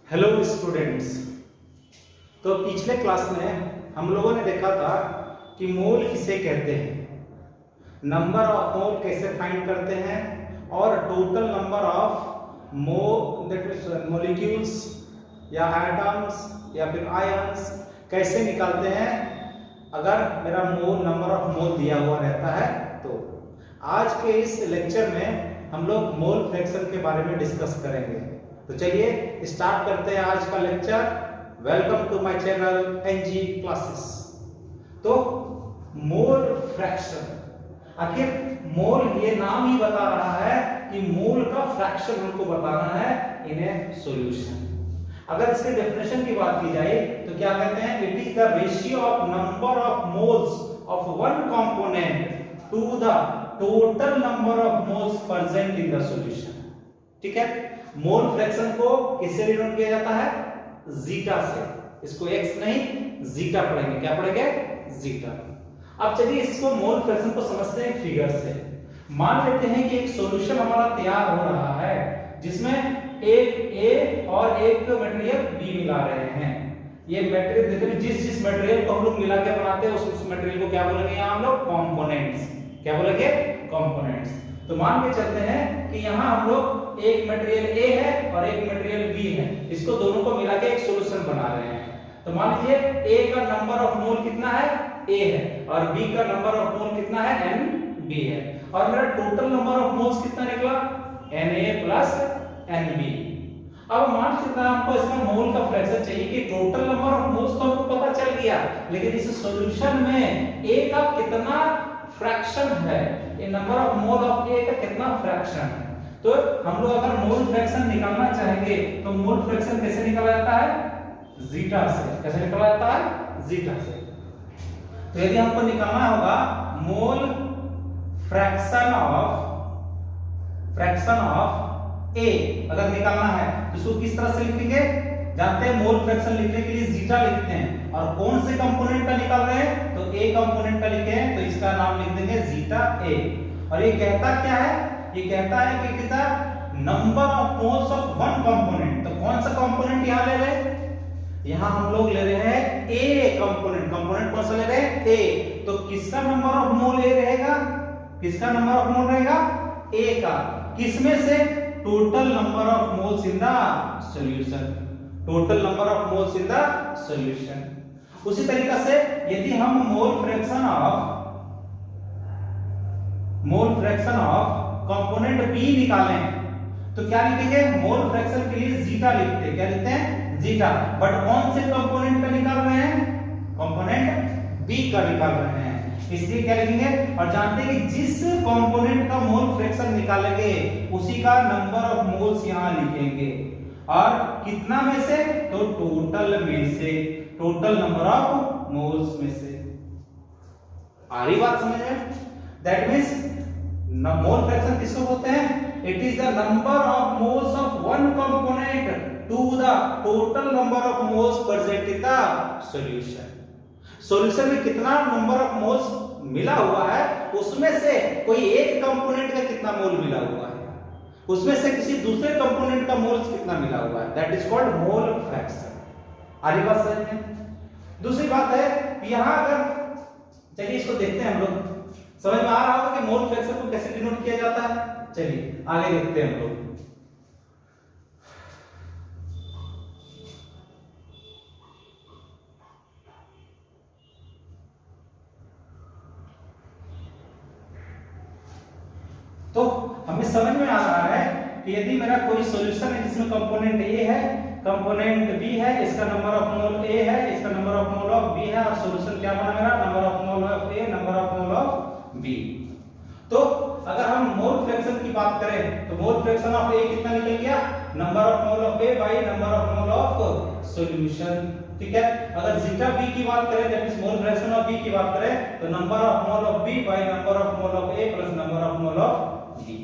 Hello students. तो पिछले class में हम लोगों ने देखा था कि मोल किसे कहते हैं, नंबर ऑफ मोल कैसे फाइंड करते हैं और total number of mole that means molecules या एटम्स या फिर आयंस कैसे निकालते हैं अगर मेरा मोल नंबर ऑफ मोल दिया हुआ रहता है। तो आज के इस लेक्चर में हम लोग मोल फ्रैक्शन के बारे में डिस्कस करेंगे। तो चलिए स्टार्ट करते हैं आज का lecture. Welcome to my channel NG classes. तो मोल फ्रैक्शन, आखिर मोल ये नाम ही बता रहा है कि मोल का फ्रैक्शन हमको बताना है इन ए सॉल्यूशन। अगर इसके डेफिनेशन की बात की जाए तो क्या कहते हैं, it is the ratio of number of moles of one component to the total number of moles present in the solution. ठीक है, मोल फ्रैक्शन को किससे डिनोट किया जाता है, जीटा से। इसको एक्स नहीं जीटा पढ़ेंगे, क्या पढ़ेंगे, जीटा। अब चलिए इसको मोल फ्रैक्शन को समझते हैं फिगर से। मान लेते हैं कि एक सॉल्यूशन हमारा तैयार हो रहा है जिसमें एक ए और एक मटेरियल बी मिला रहे हैं। ये मटेरियल देखिए, जिस मटेरियल को हम लोग मिला के बनाते हैं उस मटेरियल को क्या बोलेंगे यहाँ हम लोग, कंपोनेंट्स। क्या बोलेंगे, कंपोनेंट्स। तो मान के चलते हैं कि यहाँ हम लोग एक मटेरियल ए है और एक मटेरियल बी है, इसको दोनों को मिला के एक सॉल्यूशन बना रहे हैं। तो मान लीजिए ए का नंबर ऑफ मोल कितना है, ए है, और बी का नंबर ऑफ मोल कितना है, एन बी है, और मेरा टोटल नंबर ऑफ मोल्स कितना निकला, N A plus N B. अब मान सकते हैं हमको इसका मोल का फ्रैक्शन चाहिए कि टोटल नंबर ऑफ मोल्स तो हमको पता चल गया, लेकिन इस सॉल्यूशन में ए का कितना फ्रैक्शन है, ये नंबर ऑफ मोल ऑफ ए का कितना फ्रैक्शन है। तो हम लोग अगर मोल फ्रैक्शन निकालना चाहेंगे तो मोल फ्रैक्शन कैसे निकाला जाता है, जीटा से। कैसे निकाला जाता है, जीटा से। तो यदि हमको निकालना होगा मोल फ्रैक्शन ऑफ ए अगर निकालना है तो इसको किस तरह से लिखेंगे, जानते हैं मोल फ्रैक्शन लिखने के लिए जीटा लिखते हैं, और कौन से कंपोनेंट का निकाल रहे हैं तो ए कंपोनेंट का लिखे हैं, तो इसका नाम लिख देंगे जीटा ए। और ये कहता क्या है, ये कहता है कि कितना number of moles of one component. तो कौन सा कंपोनेंट यहां ले रहे हैं, यहां हम लोग ले रहे हैं ए कंपोनेंट। कंपोनेंट कौन सा ले रहे हैं, ए। तो किसका नंबर ऑफ मोल ए रहेगा, किसका नंबर ऑफ मोल रहेगा, ए का। किसमें से, total number of moles in the solution. Total number of moles in the solution. उसी तरीके से यदि हम mole fraction of component B निकालें तो क्या लिखेंगे, मोल फ्रैक्शन के लिए जीटा लिखते हैं। क्या लिखते हैं, जीटा। बट कौन से कंपोनेंट का निकाल रहे हैं, कंपोनेंट बी का निकाल रहे हैं, इसलिए क्या लिखेंगे। और जानते हैं कि जिस कंपोनेंट का मोल फ्रैक्शन निकालेंगे उसी का नंबर ऑफ मोल्स यहां लिखेंगे, और कितना में से, तो टोटल में से, टोटल नंबर ऑफ मोल्स में से। आ रही बात समझ में। दैट मींस मोल फ्रैक्शन किसको बोलते हैं, it is the number of moles of one component to the total number of moles present in the solution. Solution में कितना नंबर ऑफ मोल्स मिला हुआ है उसमें से कोई एक कंपोनेंट का कितना मोल मिला हुआ है, उसमें से किसी दूसरे कंपोनेंट का मोल्स कितना मिला हुआ है, that is called mole fraction. आ रही बात समझ में। दूसरी बात है यहां अगर, चलिए इसको देखते हैं हम लोग, समझ में आ रहा होगा कि मोल फ्रैक्शन को कैसे डिनोट किया जाता है। चलिए आगे देखते हैं हम लोग। तो हमें समझ में आ रहा है कि यदि मेरा कोई सॉल्यूशन है जिसमें कंपोनेंट ए है, कंपोनेंट बी है, इसका नंबर ऑफ मोल ए है, इसका number of mole of B है, और सॉल्यूशन क्या बना मेरा, number of mole of A, number of mole of B. तो अगर हम मोल फ्रैक्शन की बात करें तो मोल फ्रैक्शन ऑफ ए कितना निकल गया, number of mole of A by number of mole of solution. ठीक है, अगर जीटा बी की बात करें, that means mole fraction of B की बात करें तो number of mole of B by number of mole of A plus number of mole of B.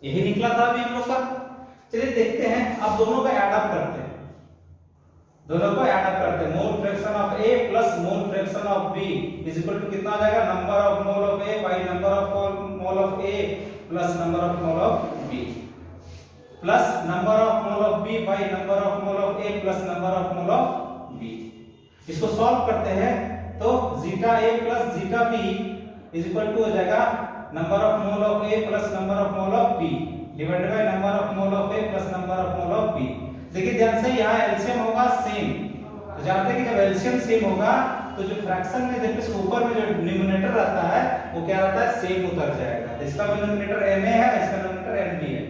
यही निकला था अभी हम लोग का। चलिए देखते हैं, अब दोनों का ऐड अप करते हैं, दोनों को ऐड अप करते हैं। Mole fraction of A plus mole fraction of B is equal to कितना आ जाएगा, number of mole of A by number of mole of A plus number of mole of B. Plus number of mole of B by number of mole of A plus number of mole of B. इसको solve करते हैं तो zeta A plus zeta B is equal to हो जाएगा number of mole of A plus number of mole of B divided by number of mole of A plus number of mole of B. देखिए ध्यान से यहाँ LCM होगा same, तो जानते हैं कि जब एलसीएम सेम होगा तो जो फ्रैक्शन में जब इसके ऊपर में जो डिनोमिनेटर रहता है वो क्या रहता है, सेम उतर जाएगा। तो इसका डिनोमिनेटर na है, इसका डिनोमिनेटर nb है,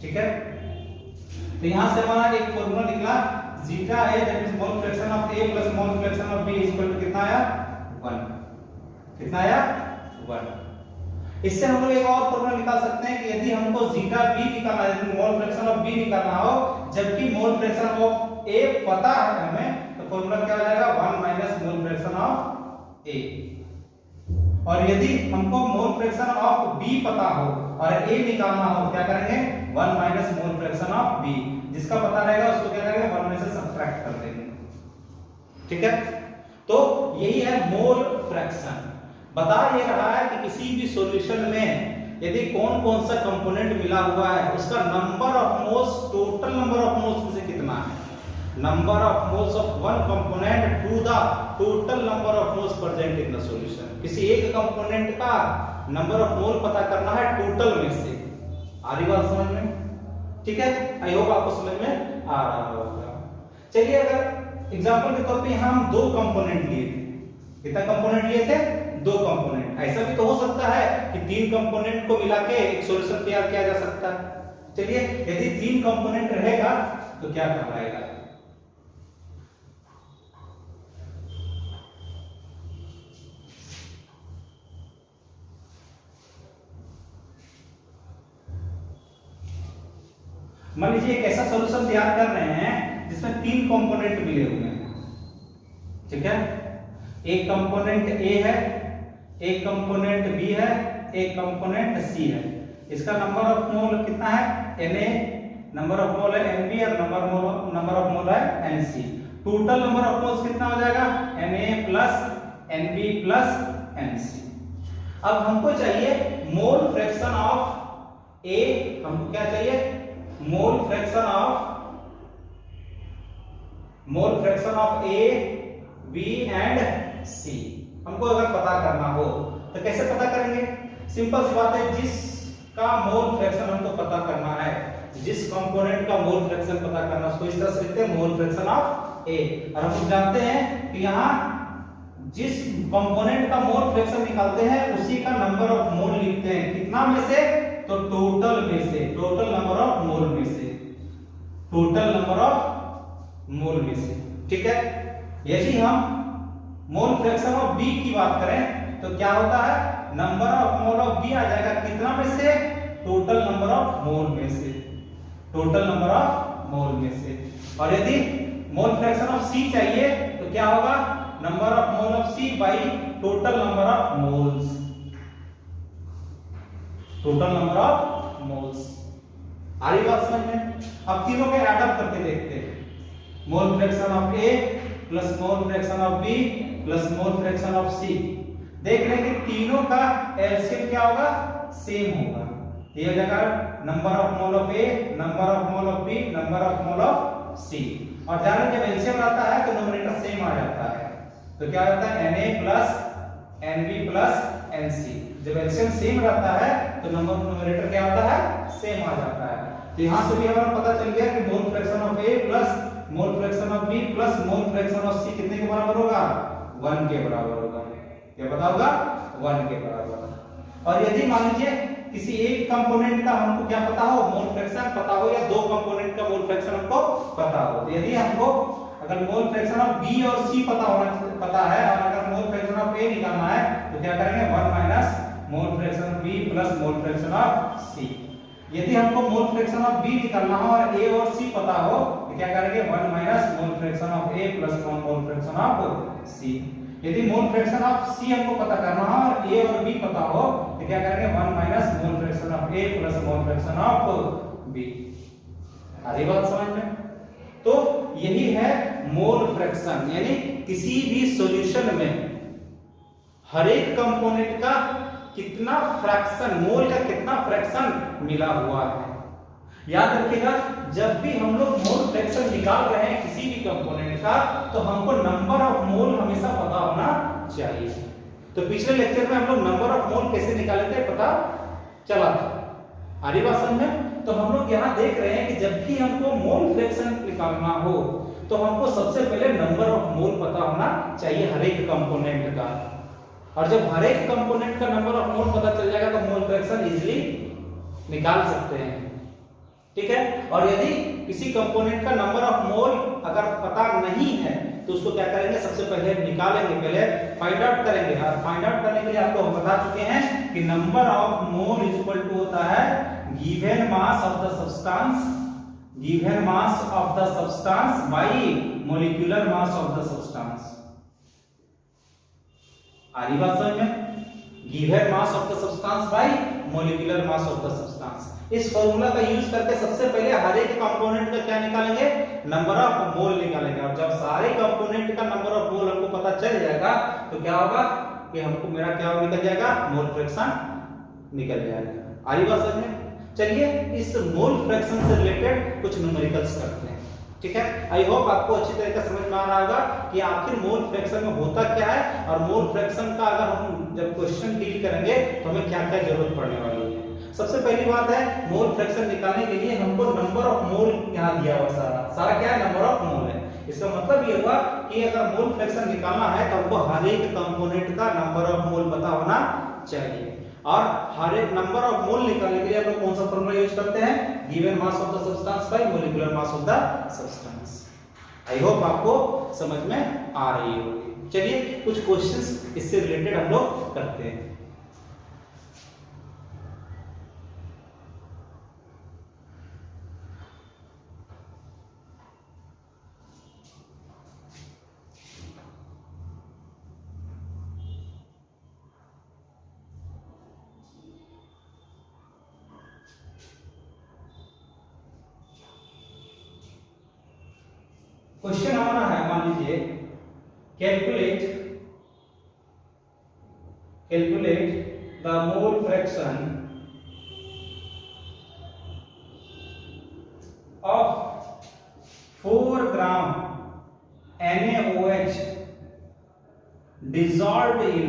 ठीक है। तो यहां से हमारा एक फार्मूला निकला zeta a that is mole fraction of a plus mole fraction of b is equal to कितना आया 1। कितना आया 1। इससे हम लोग एक और फार्मूला निकाल सकते हैं कि यदि हमको जीटा b निकालना है, यदि मोल फ्रैक्शन ऑफ b निकालना हो जबकि मोल फ्रैक्शन ऑफ a पता है हमें, तो फार्मूला क्या हो जाएगा 1 minus mole fraction of a। और यदि हमको मोल फ्रैक्शन ऑफ b पता हो और a निकालना हो क्या करेंगे 1 minus mole fraction of b, जिसका पता रहेगा उसको क्या करेंगे 1 में से सब्ट्रैक्ट कर देंगे, ठीक है। तो यही है मोल फ्रैक्शन। बता ये रहा है कि किसी भी सॉल्यूशन में यदि कौन कौन सा कंपोनेंट मिला हुआ है उसका number of moles, total number of moles में से कितना है, number of moles of one component to the total number of moles present in the solution. किसी एक कंपोनेंट का नंबर ऑफ मोल पता करना है टोटल में से। आ रही बात समझ में, ठीक है। आई होप आपको समझ में आ रहा होगा। चलिए अगर एग्जांपल के तौर पे हम दो कंपोनेंट लिए थे, कितना कंपोनेंट लिए थे, दो कंपोनेंट। ऐसा भी तो हो सकता है कि तीन कंपोनेंट को मिला के एक सॉल्यूशन तैयार किया जा सकता है। चलिए यदि तीन कंपोनेंट रहेगा तो क्या कहलाएगा, मान लीजिए एक ऐसा सॉल्यूशन तैयार कर रहे हैं जिसमें तीन कंपोनेंट मिले हुए हैं, ठीक है। एक कंपोनेंट A है, एक कंपोनेंट B है, एक कंपोनेंट C है। इसका नंबर ऑफ मोल कितना है Na, नंबर ऑफ मोल है Nb और नंबर ऑफ मोल है Nc। Total number of moles कितना हो जाएगा Na plus Nb plus Nc। अब हमको चाहिए मोल फ्रैक्शन ऑफ A, हमको क्या चाहिए मोल fraction of A, B and C हमको अगर पता करना हो तो कैसे पता करेंगे। सिंपल सी बात है, जिसका मोल फ्रैक्शन हमको पता करना है, जिस कंपोनेंट का मोल फ्रैक्शन पता करना उसको इस तरह से लिखते हैं मोल फ्रैक्शन ऑफ A। और हम जानते हैं कि यहाँ जिस कंपोनेंट का मोल फ्रैक्शन निकालते हैं उसी का नंबर ऑफ मोल लिखते हैं, कितना में से, तो टोटल में से, टोटल नंबर ऑफ मोल में से, टोटल नंबर ऑफ मोल में से, ठीक है। यदि हम मोल फ्रैक्शन ऑफ B की बात करें तो क्या होता है number of mole of B आ जाएगा कितना में से, टोटल नंबर ऑफ मोल में से, टोटल नंबर ऑफ मोल में से। और यदि मोल फ्रैक्शन ऑफ C चाहिए तो क्या होगा number of mole of C by total number of moles, total number of moles. आ रही बात समझ में। अब तीनों के ऐड अप करके देखते हैं, mole fraction of A plus mole fraction of B plus mole fraction of C। देख रहे हैं कि तीनों का एलसीएम क्या होगा, सेम होगा। ये हो जाएगा number of mole of A, number of mole of B, number of mole of C। और जाने जब एलसीएम आता है तो डिनोमिनेटर सेम आ जाता है, तो क्या होता है Na plus Nb plus Nc। जब एलसीएम सेम रहता है तो नंबर ऑफ न्यूमरेटर क्या होता है, सेम आ जाता है। तो यहां से भी हमें पता चल गया कि मोल fraction of A plus mole fraction of B plus mole fraction of C कितने के बराबर होगा, 1 के बराबर होगा। क्या पता होगा 1 के बराबर। और यदि मान लीजिए किसी एक कंपोनेंट का हमको क्या पता हो, मोल फ्रैक्शन पता हो, या दो कंपोनेंट का मोल फ्रैक्शन हमको पता हो, तो यदि हमको अगर मोल फ्रैक्शन ऑफ B और C पता है और अगर मोल फ्रैक्शन ऑफ A निकालना है तो क्या करेंगे 1 minus mole fraction of B plus mole fraction of C। यदि हमको मोल फ्रैक्शन ऑफ B निकालना हो और A और C पता हो तो क्या करेंगे 1 minus mole fraction of A plus mole fraction of C। यदि मोल फ्रैक्शन ऑफ C हमको पता करना हो और A और B पता हो तो क्या करेंगे 1 minus mole fraction of A plus mole fraction of B। आधी बात समझ में। तो यही है मोल फ्रैक्शन, यानी किसी भी सॉल्यूशन में हर एक कंपोनेंट का कितना फ्रैक्शन, मोल का कितना फ्रैक्शन मिला हुआ है। याद रखिएगा, जब भी हम लोग मोल फ्रैक्शन निकाल रहे हैं किसी भी कंपोनेंट का, तो हमको नंबर ऑफ मोल हमेशा पता होना चाहिए। तो पिछले लेक्चर में हम लोग नंबर ऑफ मोल कैसे निकाले थे पता चला था, आ रही बात समझ में। तो हम लोग यहाँ देख रहे हैं कि जब भी हमको मोल फ्रैक्शन निकालना हो तो हमको सबसे पहले नंबर ऑफ मोल पता होना चाहिए हर एक कंपोनेंट का, और जब हर एक कंपोनेंट का नंबर ऑफ मोल पता चल जाएगा तो मोल फ्रैक्शन इजीली निकाल सकते हैं, ठीक है। और यदि किसी कंपोनेंट का नंबर ऑफ मोल अगर पता नहीं है तो उसको क्या करेंगे, सबसे पहले निकालेंगे, पहले फाइंड आउट करेंगे। और फाइंड आउट करने के लिए आपको हम बता चुके हैं कि number of mole is equal to होता है given mass of the substance, given mass of the substance by molecular mass of the substance. आ रही बात समझ में, given mass of the substance by molecular mass of the substance. इस formula का use करके सबसे पहले हर एक कंपोनेंट का क्या निकालेंगे, नंबर ऑफ मोल निकालेंगे। और जब सारे कंपोनेंट का नंबर ऑफ मोल हमको पता चल जाएगा तो क्या होगा कि हमको मेरा क्या निकल जाएगा, मोल फ्रैक्शन निकल जाएगा। आ रही बात समझ में। चलिए इस मोल फ्रैक्शन से रिलेटेड कुछ न्यूमेरिकल्स करते हैं, ठीक है। आई होप आपको अच्छी तरह से समझ में आ रहा होगा कि आखिर मोल फ्रैक्शन में होता क्या है, और मोल फ्रैक्शन का अगर हम जब क्वेश्चन डील करेंगे तो हमें क्या क्या जरूरत पड़ने वाली है। सबसे पहली बात है, मोल फ्रैक्शन निकालने के लिए हमको नंबर ऑफ मोल यहाँ दिया हुआ सारा क्या है, नंबर ऑफ मोल है। इसका मतलब ये हुआ कि अगर मोल फ्रैक्शन निकालना है तो हमको हर एक कंपोनेंट का नंबर ऑफ मोल पता होना चाहिए। और हर एक नंबर ऑफ मोल निकालने के लिए हम लोग कौन सा फॉर्मूला यूज करते हैं, given mass of the substance by molecular mass of the substance. I hope आपको समझ में आ रही होगी। चलिए कुछ क्वेश्चंस इससे रिलेटेड हम लोग करते हैं। क्वेश्चन हमारा है, मान लीजिए calculate the mole fraction of 4 gram NaOH dissolved in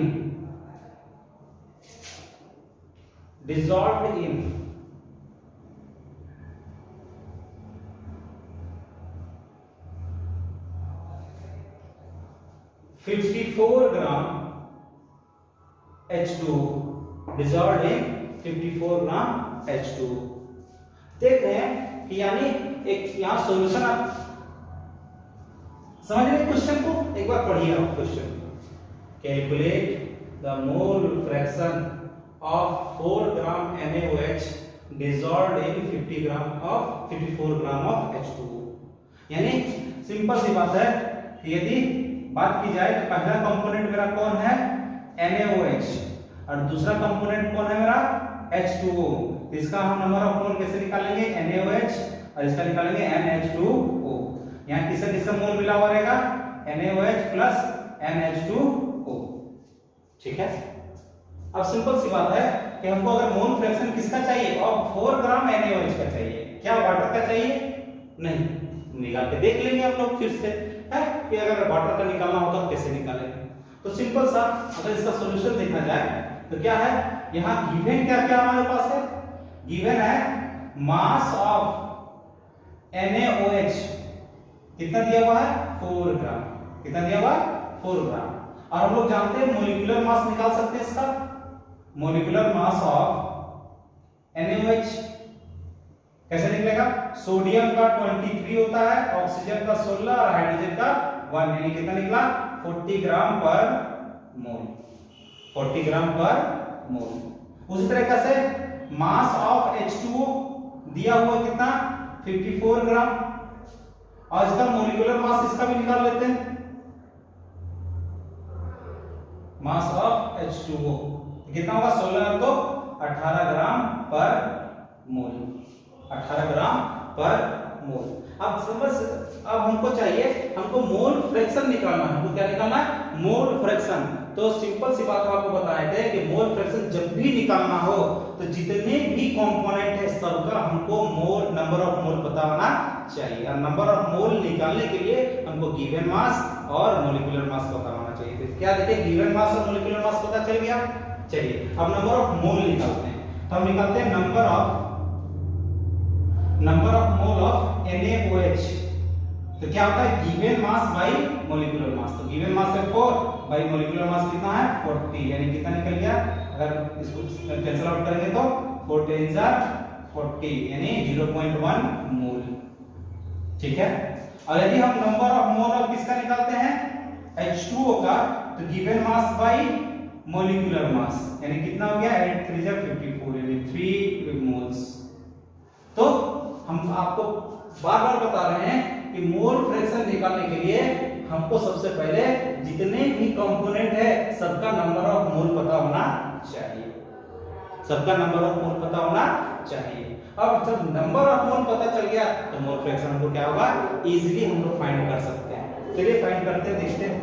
54 gram H2O, dissolved in 54 gram H2O। देख रहे हैं कि यानी एक यहां सॉल्यूशन आप समझ रहे क्वेश्चन को, एक बार पढ़िए आप question. Calculate the mole fraction of 4 gram NaOH dissolved in 54 gram of H2O। यानी सिंपल सी बात है कि यदि बात की जाए तो पहला कंपोनेंट मेरा कौन है, NaOH, और दूसरा कंपोनेंट कौन है मेरा, H2O। तो इसका हम नंबर ऑफ मोल कैसे निकालेंगे, NaOH, और इसका निकालेंगे NH2O। यहाँ किसका किसका मोल मिला हुआ रहेगा, NaOH प्लस NH2O, ठीक है। अब सिंपल सी बात है कि हमको अगर मोल फ्रैक्शन किसका चाहिए, और 4 ग्राम NaOH का चाहिए, क्या वाटर का चाहिए, नहीं, निकाल के देख लेंगे हम लोग फिर से है कि अगर वाटर का निकालना होता तो कैसे निकालेंगे। तो सिंपल सा अगर इसका सॉल्यूशन देखा जाए तो क्या है, यहाँ गिवन क्या क्या हमारे पास है, गिवन है मास ऑफ NaOH कितना दिया हुआ है, 4 ग्राम। कितना दिया हुआ है, 4 ग्राम। और हम लोग जानते हैं मॉलिक्यूलर मास निकाल सकते हैं इसका, मॉलिक्यूलर मास ऑफ NaOH कैसे निकलेगा, सोडियम का 23 होता है, ऑक्सीजन का 16 और हाइड्रोजन का 1, यानी कितना निकला, 40 ग्राम पर मोल, 40 ग्राम पर मोल। उसी तरीके से मास ऑफ H2O दिया हुआ कितना, 54 ग्राम, और इसका मॉलिक्यूलर मास इसका भी निकाल लेते हैं, मास ऑफ H2O कितना होगा, 16 तो 18 ग्राम पर मोल, 18 ग्राम पर मोल। अब समझ, अब हमको चाहिए, हमको मोल फ्रैक्शन निकालना है। हमको क्या निकालना है, मोल फ्रैक्शन। तो सिंपल सी बात आपको बताए थे कि मोल फ्रैक्शन जब भी निकालना हो तो जितने भी कंपोनेंट है सबका हमको मोल नंबर ऑफ मोल पता होना चाहिए, और नंबर ऑफ मोल निकालने के लिए हमको गिवन मास और मॉलिक्यूलर मास पता होना चाहिए। तो क्या देखिए, गिवन मास और मॉलिक्यूलर मास पता चल गया। चलिए अब नंबर ऑफ मोल निकालते हैं। तो हम निकालते हैं number of mole of NaOH। तो क्या होता है, गिवन मास बाय मॉलिक्यूलर मास। तो गिवन मास है 4 बाय मॉलिक्यूलर मास कितना है 40, यानी कितना निकल गया, अगर इसको कैंसिल आउट करेंगे तो 4 10 40 यानी 0.1 मोल। ठीक है, और यदि हम नंबर ऑफ मोल ऑफ किसका निकालते हैं, H2O का, तो गिवन मास बाय मॉलिक्यूलर मास यानी कितना हो गया 8 3 54 यानी 3 मोल्स। तो हम आपको बार-बार बता रहे हैं कि मोल फ्रैक्शन निकालने के लिए हमको सबसे पहले जितने भी कंपोनेंट है सबका नंबर ऑफ मोल पता होना चाहिए, सबका नंबर ऑफ मोल पता होना चाहिए। अब जब नंबर ऑफ मोल पता चल गया तो मोल फ्रैक्शन हमको क्या होगा, इजीली हम लोग फाइंड कर सकते हैं। चलिए फाइंड करते हैं, देखते हैं।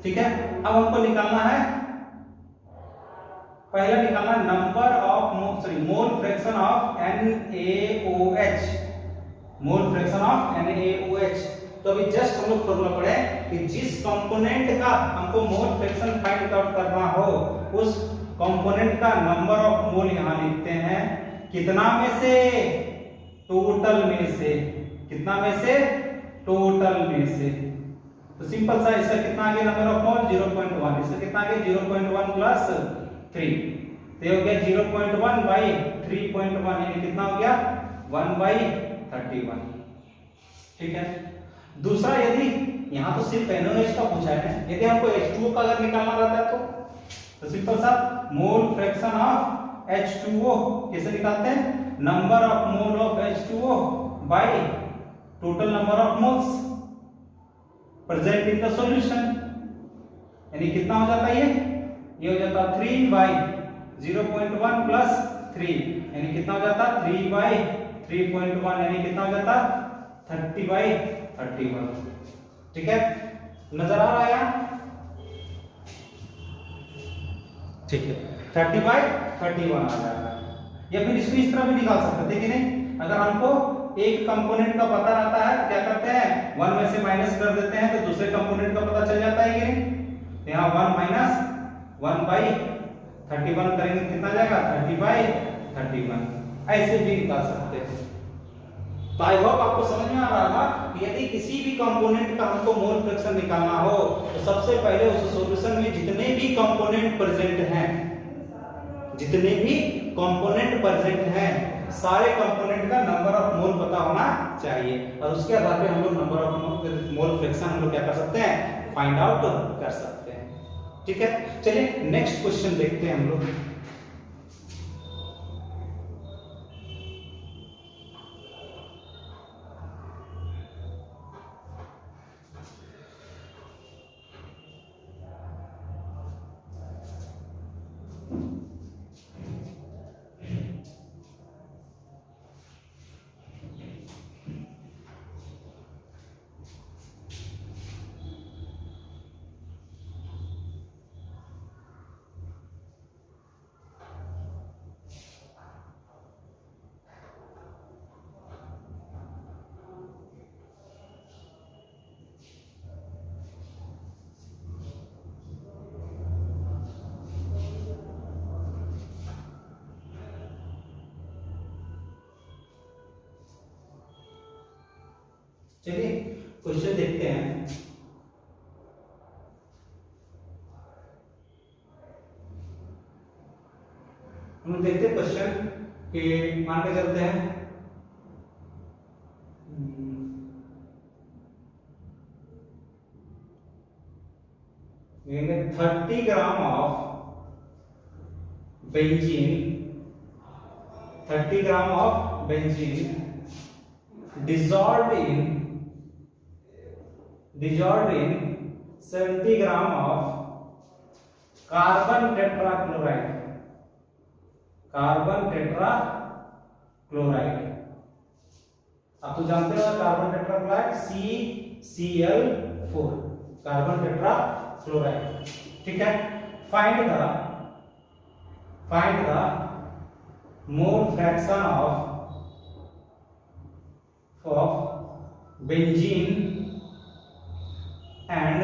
ठीक है, अब हमको निकालना है, पहला निकालना number of mole fraction of NaOH, mole fraction of NaOH। तो अभी जस्ट हम लोग फॉर्मूला पढ़े कि जिस कंपोनेंट का हमको मोल फ्रैक्शन फाइंड आउट करना हो उस कंपोनेंट का नंबर ऑफ मोल यहां लिखते हैं, कितना में से, टोटल में से, कितना में से, टोटल में से। तो सिंपल सा इसका कितना आ गया नंबर ऑफ मोल 0.1, इसका कितना आ गया 0.1 प्लस 3, तो ये हो गया 0.1 बाई 3.1 यानी कितना हो गया 1 बाई 31। ठीक है, दूसरा यदि यहां तो सिर्फ NaOH का पूछा है, यदि हमको H2O का अगर निकालना रहता तो सिंपल सा मोल फ्रैक्शन ऑफ H2O कैसे निकालते हैं, number of mole of H2O by total number of moles present in the solution, यानी कितना हो जाता है ये हो जाता 3 बाई 0.1 प्लस 3 यानी कितना हो जाता 3 बाई 3.1 यानी कितना हो जाता 30 बाई 31। ठीक है, नजर आ रहा है यहाँ, ठीक है 30 बाई 31 आ जाएगा। या फिर इसको इस तरह भी निकाल सकते थे कि नहीं, अगर हमको एक कंपोनेंट का पता रहता है तो क्या करते हैं 1 में से माइनस कर देते हैं तो दूसरे कंपोनेंट का पता चल जाता है कि नहीं। तो यहाँ 1 माइनस 1 बाई 31 करेंगे कितना जाएगा 30 बाई 31, ऐसे भी निकाल सकते हैं। तो आई होप आपको समझ में आ रहा होगा कि यदि किसी भी कंपोनेंट का हमको मोल फ्रैक्शन निकालना हो तो सबसे पहले उस सॉल्यूशन में जितने भी कंपोनेंट प्रेजेंट हैं, जितने भी कंपोनेंट प्रेजेंट हैं, सारे कंपोनेंट का नंबर ऑफ मोल पता होना चाहिए, और उसके आधार पे हम लोग नंबर ऑफ मोल फ्रैक्शन हम लोग क्या कर सकते हैं, फाइंड आउट कर सकते हैं। ठीक है, चलिए नेक्स्ट क्वेश्चन देखते हैं हम लोग। चलिए क्वेश्चन देखते हैं। हम लोग देखते हैं क्वेश्चन कि मान के चलते हैं 30 gram of benzene, 30 gram of benzene dissolved in 70 gram of carbon tetrachloride, carbon tetrachloride. आप तो जानते हो carbon tetrachloride CCl4 carbon tetrafluoride. ठीक है, find the mole fraction of benzene and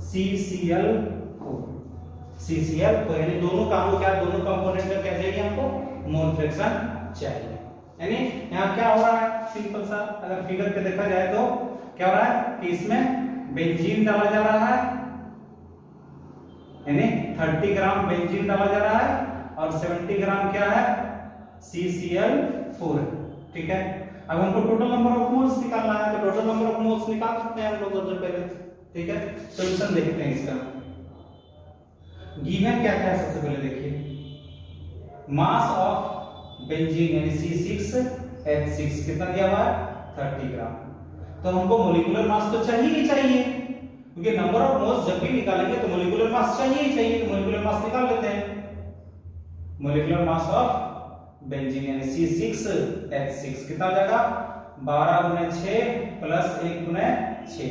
CCl4 यानी दोनों का हमको क्या, दोनों कंपोनेंट का क्या चाहिए हमको, मोल फ्रैक्शन चाहिए। यानी यहाँ क्या हो रहा है, सिंपल सा अगर फिगर पे देखा जाए तो क्या हो रहा है कि इसमें बेंजीन डाला जा रहा है, यानी 30 ग्राम बेंजीन डाला जा रहा है और 70 ग्राम क्या है, CCl4। ठीक है, अब हमको टोटल नंबर ऑफ मोल्स निकालना है, तो टोटल नंबर ऑफ मोल्स निकाल सकते हैं हम लोग सबसे पहले। ठीक है, सॉल्यूशन देखते हैं इसका। गिवन क्या क्या है, सबसे पहले देखिए मास ऑफ बेंजीन यानी C6H6 कितना दिया हुआ है, 30 ग्राम। तो हमको मोलिकुलर मास तो चाहिए ही चाहिए, क्योंकि नंबर ऑफ मोल्स जब भी निकालेंगे तो मोलिकुलर मास चाहिए ही चाहिए, तो मोलिकुलर मास निकाल लेते हैं। मोलिकुलर मास ऑफ बेंजीन यानी C6H6 कितना हो जाएगा, 12 × 6 प्लस 1 × 6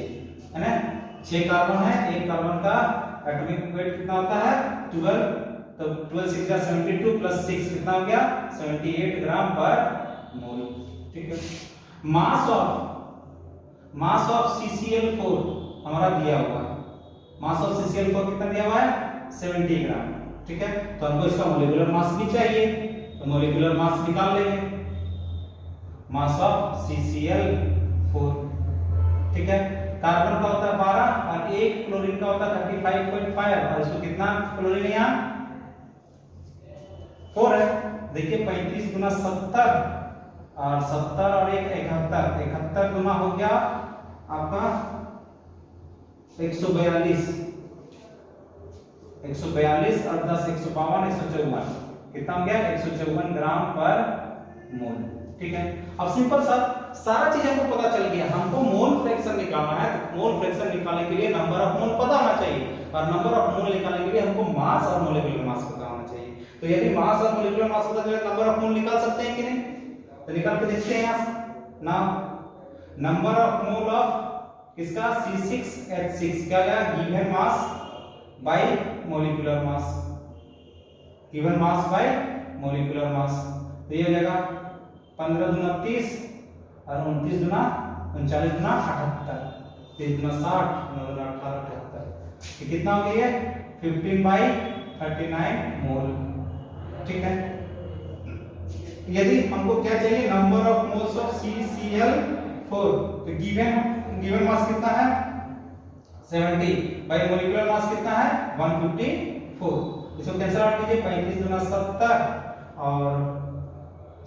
है ना, 6 कार्बन है, एक कार्बन का एटॉमिक वेट कितना होता है 12, तो 12 6 जा 72 प्लस 6 कितना हो गया 78 ग्राम पर मोल। ठीक है, मास ऑफ CCl4 हमारा दिया हुआ है, मास ऑफ CCl4 कितना दिया हुआ है 70 ग्राम। ठीक है, तो हमको इसका मोलिकुलर मास भी चाहिए, तो मोलिकुलर मास निकाल लेंगे, मास ऑफ CCl4। ठीक है, कार्बन का होता है 12 और एक क्लोरीन का होता है 35.5 और इसको कितना क्लोरीन यहाँ 4 है। देखिए 35 × 70 और 70 और 1 71, 71 गुना हो गया आपका 142 और 10 152 154 कितना हो गया 154 ग्राम पर मोल। ठीक है, अब सिंपल सा सारा चीज हमको पता चल गया, हमको मोल फ्रैक्शन निकालना है। तो मोल फ्रैक्शन निकालने के लिए नंबर ऑफ मोल पता होना चाहिए, और नंबर ऑफ मोल निकालने के लिए हमको मास और मोलिकुलर मास पता होना चाहिए। तो यदि मास और मोलिकुलर मास पता चले नंबर ऑफ मोल निकाल सकते हैं कि नहीं, तो निकाल के देखते हैं यहाँ ना। नंबर ऑफ मोल ऑफ किसका C6H6 क्या गया, given mass by molecular mass, given mass by molecular mass. तो ये हो जाएगा 15 × 30 और 29 × 39 × 78, 3 × 60 9 × 18 78, ये कितना हो गया 15/39 मोल। ठीक है, यदि हमको क्या चाहिए number of moles of CCl4, तो गिवन मास कितना है 70 बाय मोलिकुलर मास कितना है 154। इसको कैंसिल आउट कीजिए, 35 × 70 और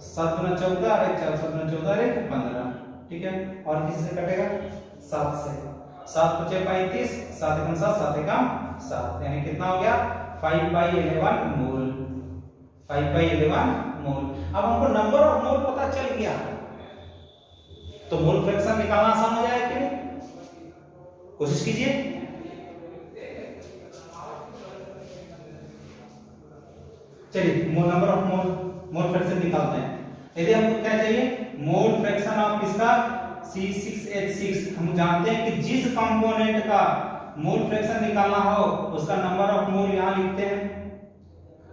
7 × 14 और 4 7 × 14 और 15। ठीक है, और किसी से कटेगा 7 से, 7 × 5 35 7 × 7 7 × 7 यानी कितना हो गया 5/11 मोल, 5/11 मोल। अब हमको नंबर ऑफ मोल पता चल गया, तो मोल फ्रैक्शन निकालना आसान हो जाएगा कि नहीं, कोशिश कीजिए। चलिए नंबर ऑफ मोल फ्रैक्शन निकालते हैं। यदि हमको क्या चाहिए मोल फ्रैक्शन ऑफ किसका C6H6, हम जानते हैं कि जिस कंपोनेंट का मोल फ्रैक्शन निकालना हो उसका नंबर ऑफ मोल यहां लिखते हैं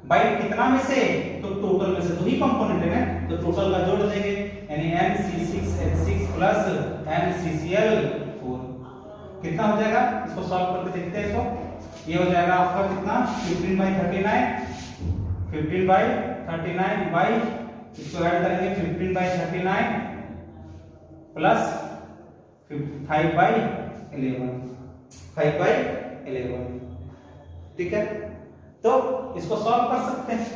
बाय कितना में से, तो टोटल में से, दो ही कंपोनेंट है ना, तो टोटल का जोड़ देंगे यानी NC6H6 प्लस NCCl4 कितना हो जाएगा, इसको सॉल्व करके देखते हैं। तो ये हो जाएगा आपका कितना 15/39 बाई इसको ऐड करेंगे 15/39 प्लस 5/11। ठीक है, तो इसको सॉल्व कर सकते हैं,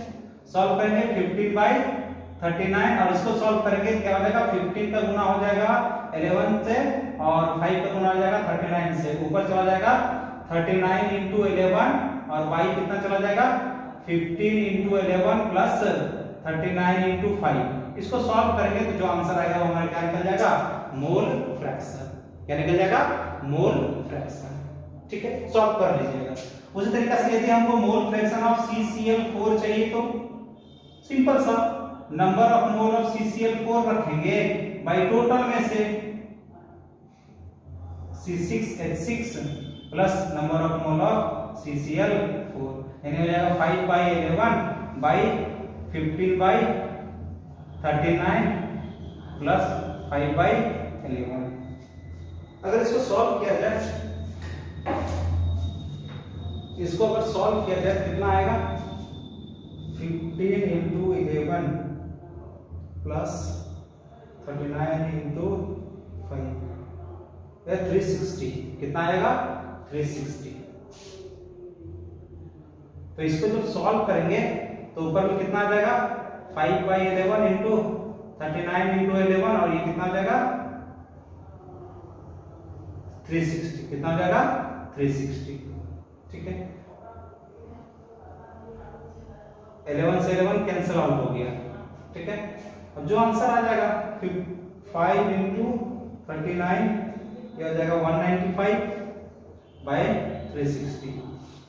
सॉल्व करेंगे 15/39 और इसको सॉल्व करेंगे क्या हो जाएगा 15 का गुना हो जाएगा 11 से और 5 का गुना हो जाएगा 39 से, ऊपर चला जाएगा 39 × 11 और y कितना चला जाएगा 15 × 11 प्लस 39 × 5। इसको सॉल्व करेंगे तो जो आंसर आएगा वो हमारा क्या निकल जाएगा मोल फ्रैक्शन, क्या निकल जाएगा मोल फ्रैक्शन। ठीक है, सॉल्व कर लीजिएगा। उसी तरीके से यदि हमको मोल फ्रैक्शन ऑफ CCl4 चाहिए तो सिंपल सा number of mole of CCl4 रखेंगे बाई टोटल में से C6H6 plus number of mole of CCl4, यानी हो जाएगा 5/11 बाई 15/39 प्लस 5/11। अगर इसको सॉल्व किया जाए, इसको अगर सॉल्व किया जाए कितना आएगा, 15 into 11 प्लस 39 into 5, 360। कितना आएगा, 360। तो इसको जब सॉल्व करेंगे तो ऊपर में कितना आ जाएगा, 5/11 into 39 into 11, और ये कितना आ जाएगा 360। कितना आ जाएगा 360। ठीक है, 11 से 11 कैंसिल आउट हो गया। ठीक है, अब जो आंसर आ जाएगा 5 into 39, ये आ जाएगा 195/360।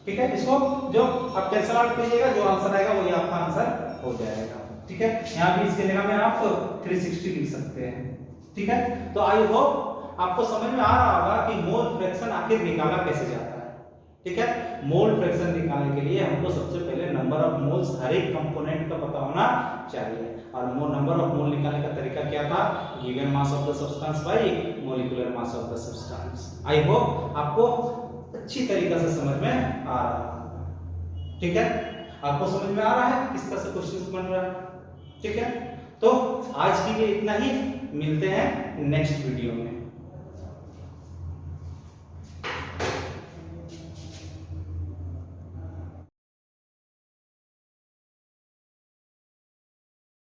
ठीक है, इसको जो आप कैंसिल आउट कीजिएगा, जो आंसर आएगा वही आपका आंसर हो जाएगा। ठीक है, यहाँ भी इसके जगह में आप 360 लिख सकते हैं। ठीक है, तो आई होप आपको समझ में आ रहा होगा कि मोल फ्रैक्शन आखिर निकाला कैसे जाता है। ठीक है, मोल फ्रैक्शन निकालने के लिए हमको सबसे पहले नंबर ऑफ मोल्स हर एक कंपोनेंट का पता होना चाहिए। और नंबर ऑफ मोल निकालने का तरीका क्या था, given mass of the substance by molecular mass of the substance. I hope आपको अच्छी तरीके से समझ में आ रहा है। ठीक है, आपको समझ में आ रहा है किस तरह से क्वेश्चन बन रहा है। ठीक है, तो आज के लिए इतना ही, मिलते हैं नेक्स्ट वीडियो में।